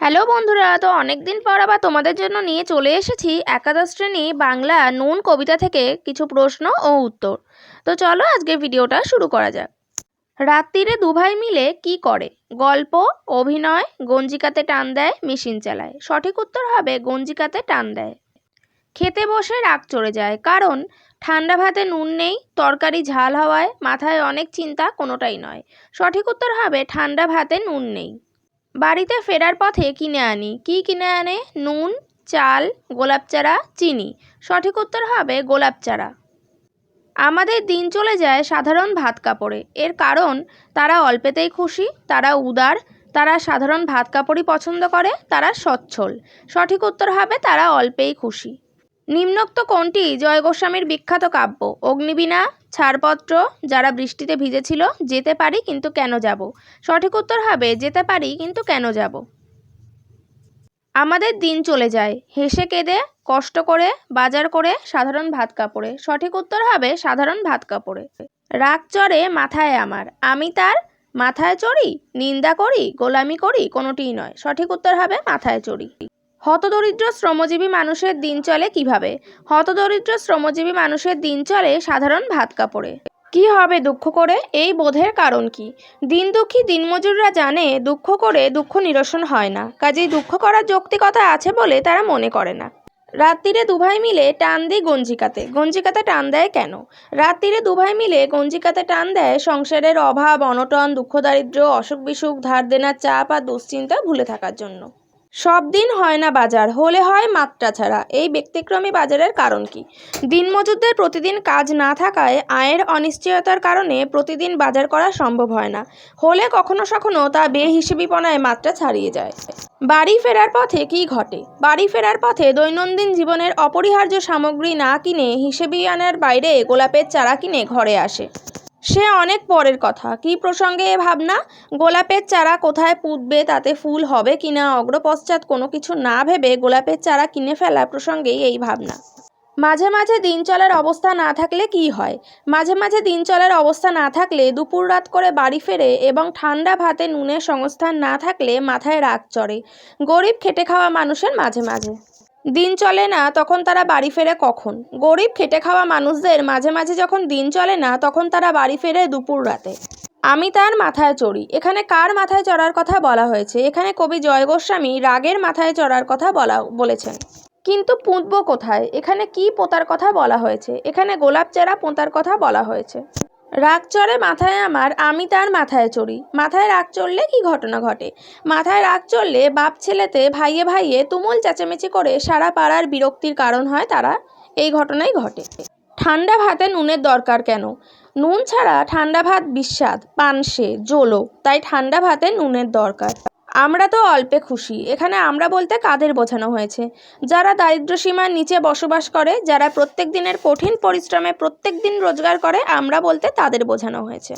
Hello বন্ধুরা, তো অনেক দিন পর আবার তোমাদের জন্য নিয়ে চলে এসেছি একাদশ শ্রেণী বাংলা নুন কবিতা থেকে কিছু প্রশ্ন ও উত্তর। তো চলো আজকের ভিডিওটা শুরু করা যাক। রাত্রিরে দুভাই মিলে কি করে? গল্প, অভিনয়, গঞ্জিকাতে টান দেয়, মেশিন চালায়। সঠিক উত্তর হবে গঞ্জিকাতে টান দেয়। খেতে বসে রাগ চড়ে যায়, কারণ ঠান্ডা ভাতে নুন নেই, তরকারি ঝাল হওয়ায়, মাথায় অনেক চিন্তা, কোনোটাই নয়। সঠিক উত্তর হবে ঠান্ডা ভাতে নুন নেই। বাড়িতে ফেরার পথে কিনে আনি, কি কিনে আনে? নুন, চাল, গোলাপ চারা, চিনি। সঠিক উত্তর হবে গোলাপ চারা। আমাদের দিন চলে যায় সাধারণ ভাত কাপড়ে, এর কারণ তারা অল্পেতেই খুশি, তারা উদার, তারা সাধারণ ভাত কাপড়ই পছন্দ করে, তারা সচ্ছল। সঠিক উত্তর হবে তারা অল্পেই খুশি। নিম্নোক্ত কোনটি জয় গোস্বামীর বিখ্যাত কাব্য? অগ্নিবীণা, ছাড়পত্র, যারা বৃষ্টিতে ভিজেছিল, যেতে পারি কিন্তু কেন যাব। সঠিক উত্তর হবে যেতে পারি কিন্তু কেন যাব। আমাদের দিন চলে যায় হেসে কেঁদে, কষ্ট করে, বাজার করে, সাধারণ ভাত কাপড়ে। সঠিক উত্তর হবে সাধারণ ভাত কাপড়ে। রাগ চড়ে মাথায় আমার, আমি তার মাথায় চড়ি, নিন্দা করি, গোলামি করি, কোনোটিই নয়। সঠিক উত্তর হবে মাথায় চড়ি। হতদরিদ্র শ্রমজীবী মানুষের দিন চলে কিভাবে? হতদরিদ্র শ্রমজীবী মানুষের দিন চলে সাধারণ ভাত কাপড়ে। কি হবে দুঃখ করে? এই বোধের কারণ কি? দিন দুঃখী দিনমজুররা জানে দুঃখ করে দুঃখ নিরসন হয় না, কাজেই দুঃখ করার যৌক্তিকতা আছে বলে তারা মনে করে না। রাত্রিরে দুভাই মিলে টান দিই গঞ্জিকাতে, গঞ্জিকাতে টান দেয় কেন? রাত্রিরে দুভাই মিলে গঞ্জিকাতে টান দেয় সংসারের অভাব, অনটন, দুঃখ, দারিদ্র্য, অসুখ বিসুখ, ধার দেনার চাপ আর দুশ্চিন্তা ভুলে থাকার জন্য। সব দিন হয় না বাজার, হলে হয় মাত্রা ছাড়া, এই ব্যতিক্রমী বাজারের কারণ কি? দিনমজুরদের প্রতিদিন কাজ না থাকায় আয়ের অনিশ্চয়তার কারণে প্রতিদিন বাজার করা সম্ভব হয় না, হলে কখনো সখনো তা বেহিসেবিপনায় মাত্রা ছাড়িয়ে যায়। বাড়ি ফেরার পথে কি ঘটে? বাড়ি ফেরার পথে দৈনন্দিন জীবনের অপরিহার্য সামগ্রী না কিনে হিসেবিয়ানার বাইরে গোলাপের চারা কিনে ঘরে আসে। সে অনেক পরের কথা, কি প্রসঙ্গে এ ভাবনা? গোলাপের চারা কোথায় পুঁতবে, তাতে ফুল হবে কিনা, অগ্রপশ্চাৎ কোনো কিছু না ভেবে গোলাপের চারা কিনে ফেলা প্রসঙ্গেই এই ভাবনা। মাঝে মাঝে দিন চলার অবস্থা না থাকলে কি হয়? মাঝে মাঝে দিন চলার অবস্থা না থাকলে দুপুর রাত করে বাড়ি ফেরে এবং ঠান্ডা ভাতে নুনের সংস্থান না থাকলে মাথায় রাগ চড়ে। গরিব খেটে খাওয়া মানুষের মাঝে মাঝে দিন চলে না, তখন তারা বাড়ি ফেরে কখন? গরিব খেটে খাওয়া মানুষদের মাঝে মাঝে যখন দিন চলে না, তখন তারা বাড়ি ফেরে দুপুর রাতে। আমি তার মাথায় চড়ি, এখানে কার মাথায় চড়ার কথা বলা হয়েছে? এখানে কবি জয় গোস্বামী রাগের মাথায় চড়ার কথা বলেছেন। কিন্তু পুঁতব কোথায়? এখানে কি পোতার কথা বলা হয়েছে? এখানে গোলাপ চারা পোঁতার কথা বলা হয়েছে। রাগ চড়ে মাথায় আমার, আমি তার মাথায় চড়ি। মাথায় রাগ চড়লে কি ঘটনা ঘটে? মাথায় রাগ চড়লে বাপ ছেলেতে, ভাইয়ে ভাইয়ে তুমুল চেঁচামেচি করে সারা পাড়ার বিরক্তির কারণ হয় তারা, এই ঘটনাই ঘটে। ঠান্ডা ভাতে নুনের দরকার কেন? নুন ছাড়া ঠান্ডা ভাত বিস্বাদ, পানসে, জোলো, তাই ঠান্ডা ভাতে নুনের দরকার। আমরা তো অল্পে খুশি, এখানে আমরা বলতে কাদের বোঝানো হয়েছে? যারা দারিদ্র্যসীমার নিচে বসবাস করে, যারা প্রত্যেক দিনের কঠিন পরিশ্রমে প্রত্যেক দিন রোজগার করে, আমরা বলতে তাদের বোঝানো হয়েছে।